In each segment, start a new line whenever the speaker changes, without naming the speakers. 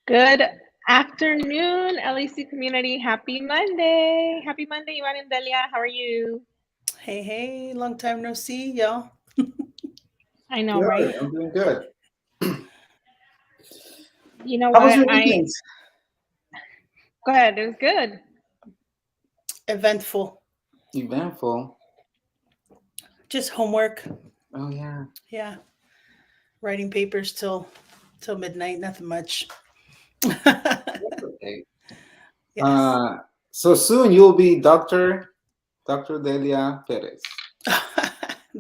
Good afternoon, LEC community. Happy Monday. Happy Monday, Ivan and Delia. How are you?
Hey, hey, long time no see, y'all.
I know,
Good.
right?
I'm doing good.
You know
How was
what?
your
I
weekend?
Go ahead. It was good.
Eventful.
Eventful.
Just homework.
Oh yeah.
Yeah. Writing papers till midnight, nothing much.
That's okay.
Yes.
Uh, so soon you'll be Dr. Delia Perez.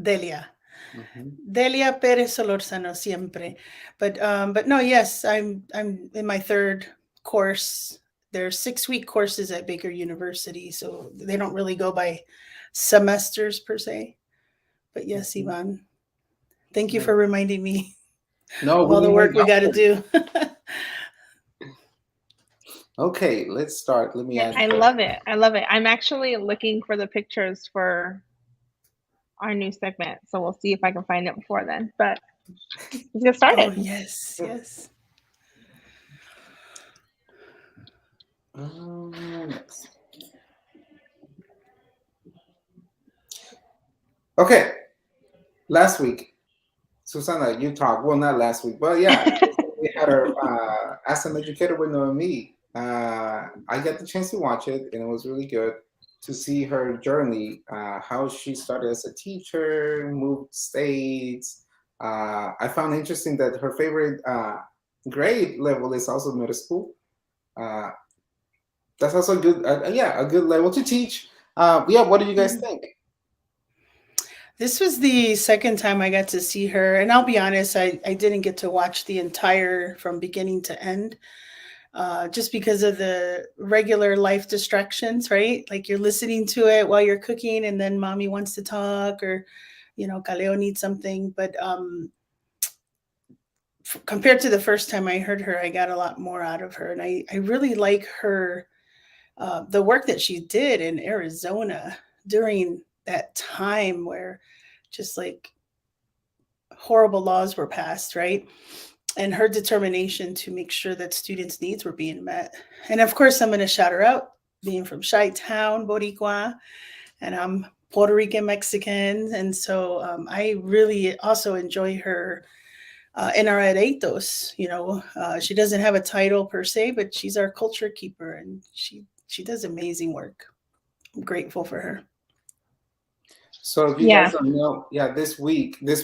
Delia.
Hmm.
Delia Perez Solorzano siempre. But no, yes, I'm in my third course. There's 6-week courses at Baker University, so they don't really go by semesters per se. But yes,
Hmm.
Ivan, thank you for
Nice.
reminding me
No,
of
we
all the
need more
work we got to
doctors.
do.
Okay, let's start. Let me
Yeah,
ask
I
you.
love it. I love it. I'm actually looking for the pictures for our new segment, so we'll see if I can find it before then. But let's get
Oh,
started.
yes, yes.
Yes. Okay, last week, Susana, you talked. Well, not last week, but yeah, we had our Ask an Educator with Noemi. I got the chance to watch it, and it was really good to see her journey, how she started as a teacher, moved states. I found interesting that her favorite grade level is also middle school. Uh, that's also good. Yeah, a good level to teach. Yeah, what do you guys
Mhm.
think?
This was the second time I got to see her, and I'll be honest, I didn't get to watch the entire from beginning to end, just because of the regular life distractions, right? Like you're listening to it while you're cooking, and then mommy wants to talk, or Kaleo needs something. But compared to the first time I heard her, I got a lot more out of her, and I really like her, the work that she did in Arizona during that time where just like horrible laws were passed, right? And her determination to make sure that students' needs were being met. And of course, I'm going to shout her out, being from Chi Town, Boricua, and I'm Puerto Rican Mexican. And so I really also enjoy her in our Areitos. She doesn't have a title per se, but she's our culture keeper, and she does amazing work. I'm grateful for her.
So if you guys
Yeah.
don't know, yeah, this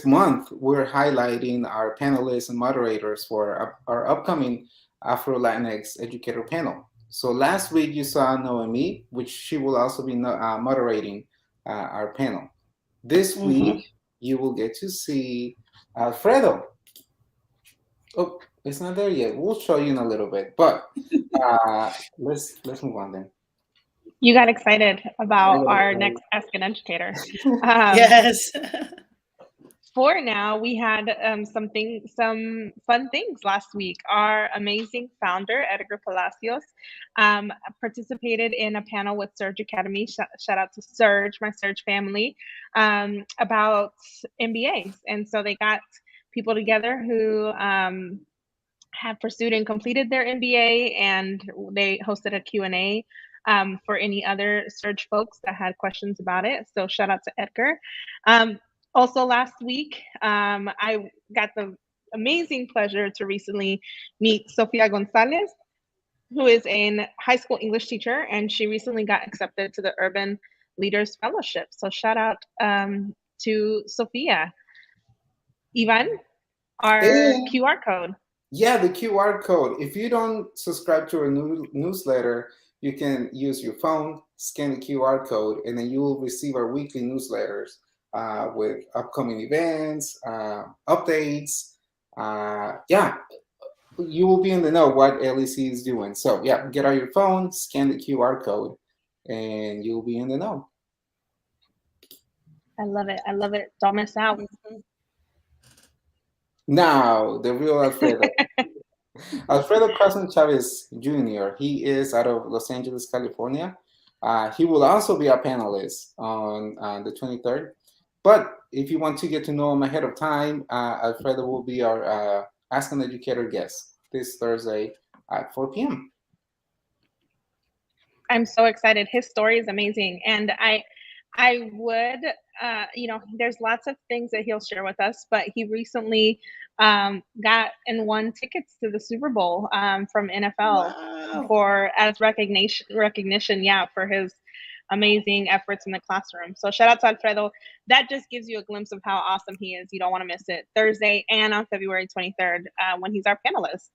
month, we're highlighting our panelists and moderators for our upcoming Afro Latinx educator panel. So last week you saw Noemi, which she will also be moderating our panel. This week
Hmm.
you will get to see Alfredo. Oh, it's not there yet. We'll show you in a little bit, but let's move on then.
You got excited about our next Ask an Educator. Um,
Yes.
for now, we had some fun things last week. Our amazing founder, Edgar Palacios, um, participated in a panel with Surge Academy. Shout out to Surge, my Surge family, about MBAs. And so they got people together who have pursued and completed their MBA, and they hosted a Q&A for any other Surge folks that had questions about it. So shout out to Edgar. Um, Also, last week, I got the amazing pleasure to recently meet Sofia Gonzalez, who is a high school English teacher, and she recently got accepted to the Urban Leaders Fellowship. So shout out to Sofia. Ivan, our
And
QR code.
yeah, the QR code. If you don't subscribe to our newsletter, you can use your phone, scan the QR code, and then you will receive our weekly newsletters with upcoming events, updates. Yeah, you will be in the know what LEC is doing. So yeah, get out your phone, scan the QR code, and you'll be in the know.
I love it. I love it. Don't miss out.
Mhm.
Now, the real Alfredo. Alfredo Carson Chavez Jr., he is out of Los Angeles, California. He will also be a panelist on the 23rd. But if you want to get to know him ahead of time, Alfredo will be our Ask an Educator guest this Thursday at 4 p.m.
I'm so excited. His story is amazing, and I would, there's lots of things that he'll share with us, but he recently got and won tickets to the Super Bowl from NFL
Wow.
for as recognition, yeah, for his amazing efforts in the classroom. So shout out to Alfredo. That just gives you a glimpse of how awesome he is. You don't want to miss it. Thursday and on February 23rd when he's our panelist.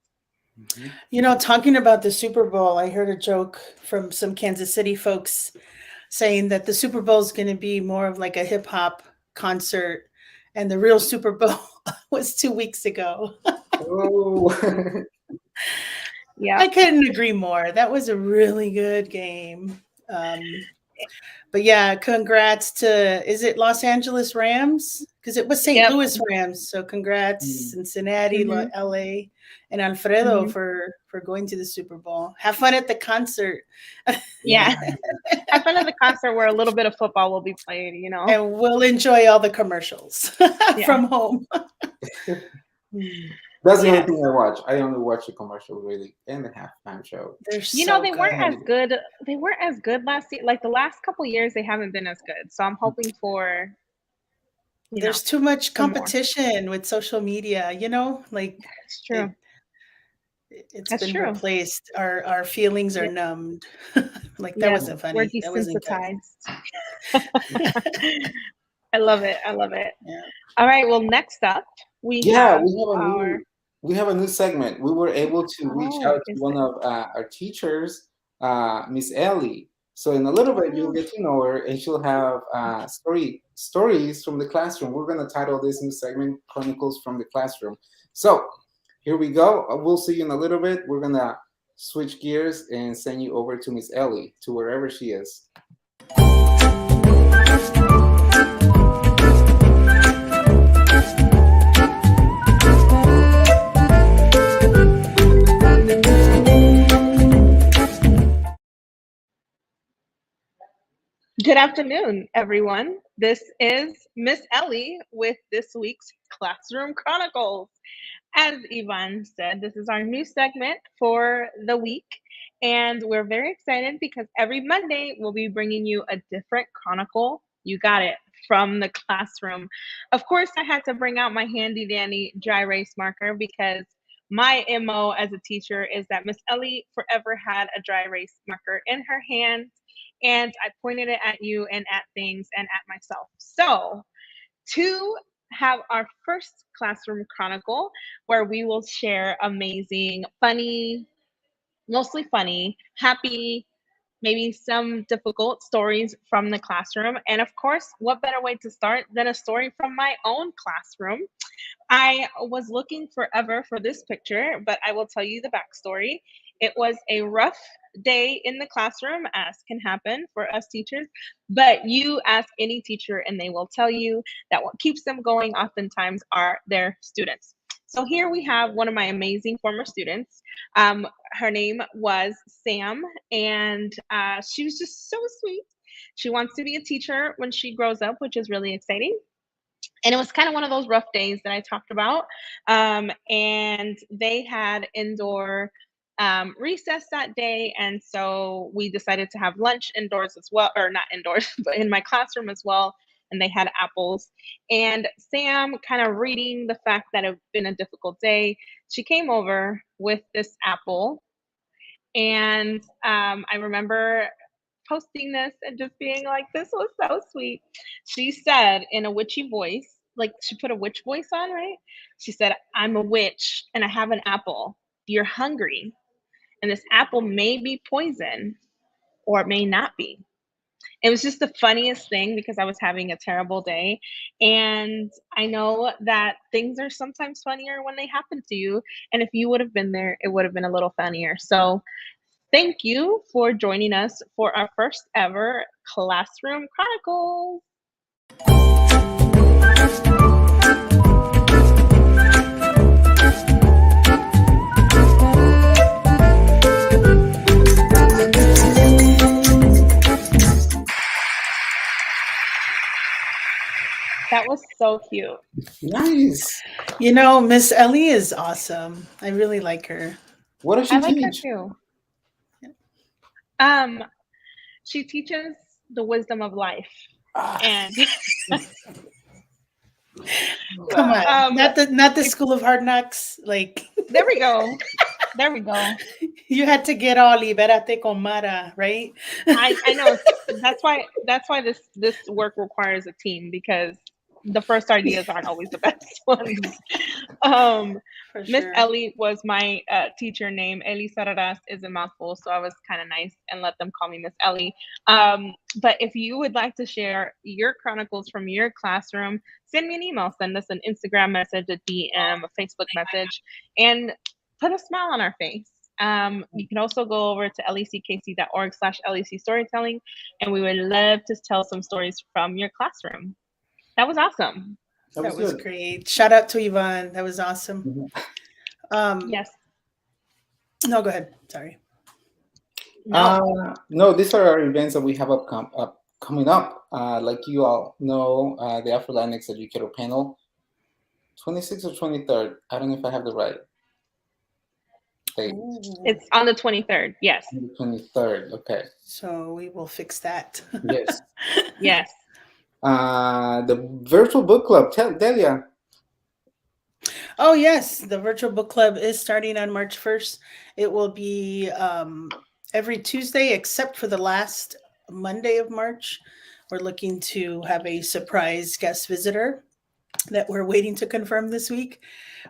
Talking about the Super Bowl, I heard a joke from some Kansas City folks saying that the Super Bowl is going to be more of like a hip hop concert, and the real Super Bowl was 2 weeks ago.
Oh,
Yeah.
I couldn't agree more. That was a really good game. But yeah, congrats to, is it Los Angeles Rams? Because it was St.
Yep.
Louis Rams. So congrats, Cincinnati,
Mhm.
LA, and Alfredo
Mhm.
for going to the Super Bowl. Have fun at the concert.
Yeah. Have fun at the concert where a little bit of football will be played,
And we'll enjoy all the commercials from home.
that's the only thing I watch. I only watch the commercial really and the halftime show.
They're
they weren't as good. They weren't as good last year. Like the last couple years, they haven't been as good. So I'm hoping for.
There's too much competition with social media. Like
it's true.
It's
That's
been
true.
replaced. Our feelings are numbed. Like that wasn't funny.
We're
That wasn't good.
desensitized. I love it.
Yeah.
All right. Well, next up we have
a new segment. We were able to reach out to one of our teachers, Miss Ellie. So in a little bit, you'll get to know her, and she'll have stories from the classroom. We're going to title this new segment "Chronicles from the Classroom." So here we go. We'll see you in a little bit. We're going to switch gears and send you over to Miss Ellie, to wherever she is.
Good afternoon, everyone. This is Miss Ellie with this week's Classroom Chronicles. As Ivan said, this is our new segment for the week, and we're very excited because every Monday we'll be bringing you a different chronicle. You got it, from the classroom. Of course, I had to bring out my handy dandy dry erase marker because my MO as a teacher is that Miss Ellie forever had a dry erase marker in her hand, and I pointed it at you and at things and at myself. So to have our first classroom chronicle where we will share amazing, funny, mostly funny, happy, maybe some difficult stories from the classroom. And of course, what better way to start than a story from my own classroom? I was looking forever for this picture, but I will tell you the backstory. It was a rough day in the classroom, as can happen for us teachers, but you ask any teacher and they will tell you that what keeps them going oftentimes are their students. So here we have one of my amazing former students. Her name was Sam, and she was just so sweet. She wants to be a teacher when she grows up, which is really exciting. And it was kind of one of those rough days that I talked about. And they had indoor recess that day. And so we decided to have lunch indoors as well, or not indoors, but in my classroom as well. And they had apples. And Sam, kind of reading the fact that it had been a difficult day, she came over with this apple. And I remember posting this and just being like, this was so sweet. She said in a witchy voice, like she put a witch voice on, right? She said, I'm a witch and I have an apple. You're hungry. And this apple may be poison or it may not be. It was just the funniest thing because I was having a terrible day. And I know that things are sometimes funnier when they happen to you. And if you would have been there, it would have been a little funnier. So thank you for joining us for our first ever Classroom Chronicles. That was so cute.
Nice.
Miss Ellie is awesome. I really like her.
What does
I
she
like her
teach?
too. Um, she teaches the wisdom of life,
Ah,
and
Come on,
um,
not the School of Hard Knocks. Like
there we go. There we go.
you had to get all Libérate con Mara, right?
I know that's why this work requires a team, because the first ideas aren't always the best ones. Um,
For
Miss
sure.
Ellie was my teacher name. Ellie Sararas is a mouthful, so I was kind of nice and let them call me Miss Ellie. But if you would like to share your chronicles from your classroom, send me an email, send us an Instagram message, a DM, a Facebook message, and put a smile on our face. You can also go over to leckc.org/LEC storytelling, and we would love to tell some stories from your classroom. That was awesome.
that
That
was
was
good.
great. Shout out to Yvonne. That was awesome.
Yes.
No, go ahead. Sorry.
No.
No, these are our events that we have coming up. Like you all know, the Afro Latinx Educator Panel, 26th or 23rd. I don't know if I have the right date.
It's on the 23rd. Yes.
The 23rd. Okay.
So we will fix that.
Yes.
Yes.
The virtual book club. Tell Delia.
Oh yes, the virtual book club is starting on March 1st. It will be every Tuesday except for the last Monday of March. We're looking to have a surprise guest visitor that we're waiting to confirm this week.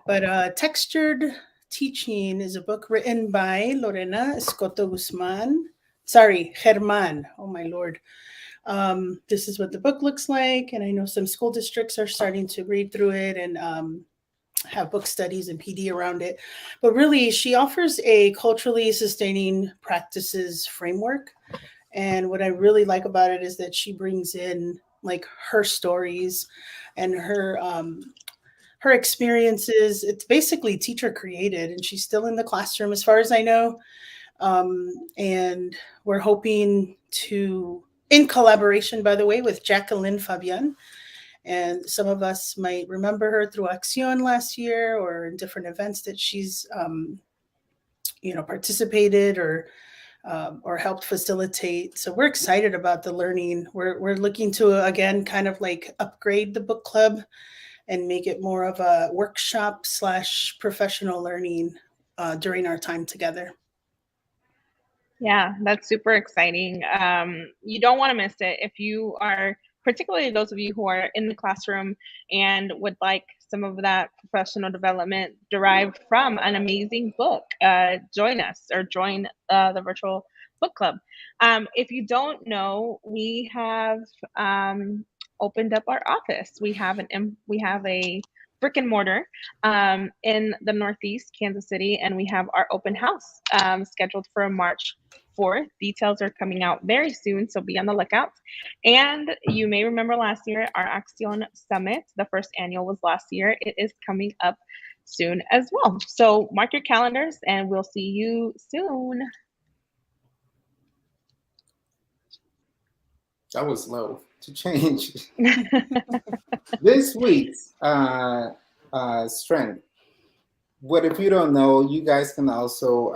But Textured Teaching is a book written by Lorena Escoto Guzman. Sorry, German. Oh my lord. This is what the book looks like, and I know some school districts are starting to read through it and have book studies and PD around it. But really, she offers a culturally sustaining practices framework. And what I really like about it is that she brings in like her stories and her experiences. It's basically teacher created, and she's still in the classroom as far as I know. And we're hoping to, in collaboration, by the way, with Jacqueline Fabian. And some of us might remember her through Acción last year or in different events that she's, participated or helped facilitate. So we're excited about the learning. We're looking to, again, kind of like upgrade the book club and make it more of a workshop / professional learning during our time together.
Yeah, that's super exciting. You don't want to miss it. If you are, particularly those of you who are in the classroom and would like some of that professional development derived from an amazing book, join us or join the virtual book club. If you don't know, we have opened up our office. We have a brick and mortar in the Northeast, Kansas City, and we have our open house scheduled for March 4th. Details are coming out very soon, so be on the lookout. And you may remember last year, our Acción Summit, the first annual was last year. It is coming up soon as well. So mark your calendars and we'll see you soon.
That was low to change. This week's strength. What if you don't know, you guys can also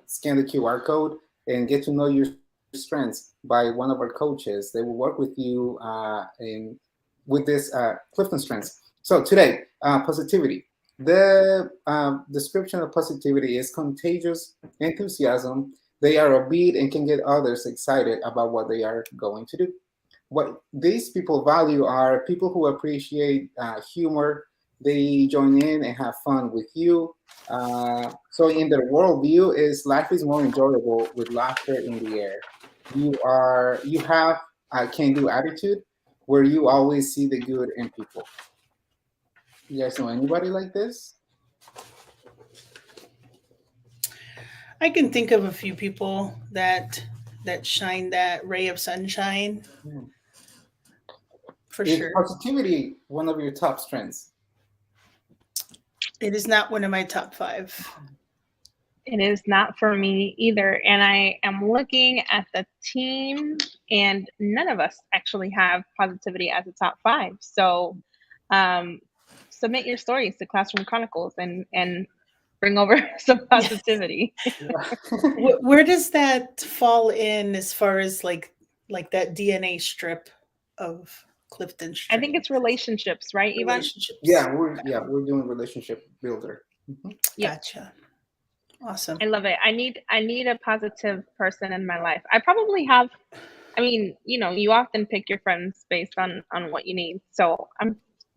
scan the QR code and get to know your strengths by one of our coaches. They will work with you with this Clifton Strengths. So today, positivity. The description of positivity is contagious enthusiasm. They are upbeat and can get others excited about what they are going to do. What these people value are people who appreciate humor. They join in and have fun with you. So in their worldview is life is more enjoyable with laughter in the air. You have a can-do attitude where you always see the good in people. You guys know anybody like this?
I can think of a few people that shine that ray of sunshine. For
Is
sure.
positivity one of your top strengths?
It is not one of my top 5.
It is not for me either. And I am looking at the team, and none of us actually have positivity as a top 5. So submit your stories to Classroom Chronicles and bring over some positivity.
Where does that fall in as far as like that DNA strip of Clifton
I
Street?
think it's relationships, right, Ivan?
Relationships.
We're doing relationship builder. Mhm.
Yeah.
Gotcha. Awesome.
I love it. I need a positive person in my life. I probably have. I mean, you often pick your friends based on what you need. So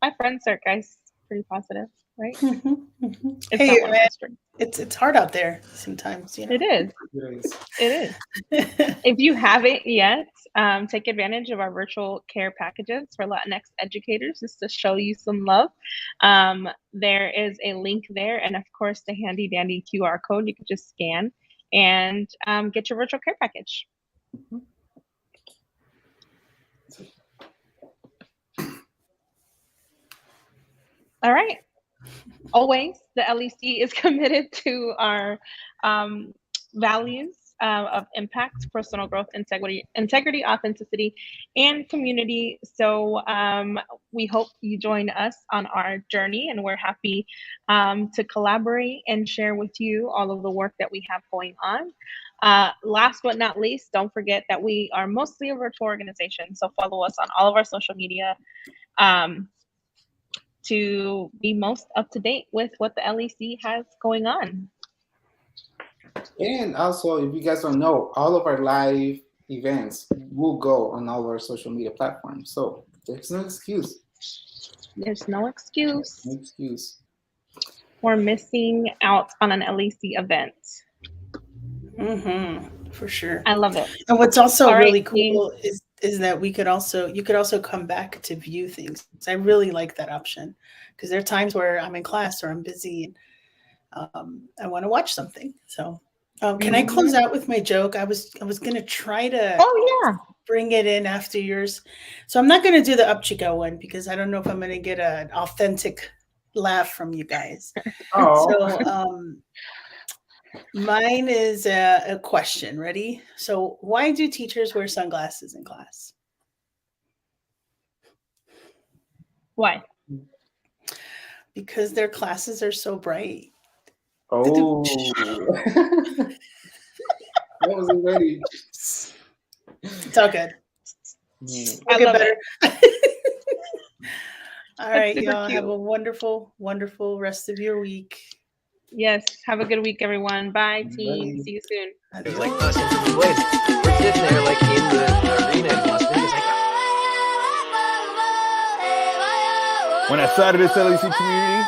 my friends are guys pretty positive, right? It's
Hey,
not one of
man,
my strengths.
it's hard out there sometimes,
It is.
It is.
It is. If you haven't yet, take advantage of our virtual care packages for Latinx educators just to show you some love. There is a link there, and of course, the handy dandy QR code you can just scan and get your virtual care package. All right. Always, the LEC is committed to our values of impact, personal growth, integrity, authenticity, and community. So we hope you join us on our journey, and we're happy to collaborate and share with you all of the work that we have going on. Last but not least, don't forget that we are mostly a virtual organization. So follow us on all of our social media to be most up to date with what the LEC has going on.
And also, if you guys don't know, all of our live events will go on all of our social media platforms. So there's no excuse.
There's no excuse
No excuse.
for missing out on an LEC event.
For sure.
I love it.
And what's also
All
really
right,
cool is that you could also come back to view things. I really like that option because there are times where I'm in class or I'm busy and I want to watch something. So can I close out with my joke? I was gonna try to bring it in after yours. So I'm not gonna do the up chica one because I don't know if I'm gonna get an authentic laugh from you guys. So mine is a question. Ready? So why do teachers wear sunglasses in class?
Why?
Because their classes are so bright.
Oh. That was already.
It's all good.
I love it.
All right,
super
y'all.
cute.
Have a wonderful, wonderful rest of your week.
Yes. Have a good week, everyone. Bye, team.
Bye.
See you soon.
It's like us in the place. We're sitting there like in the arena in Las Vegas.
When I started this LEC community,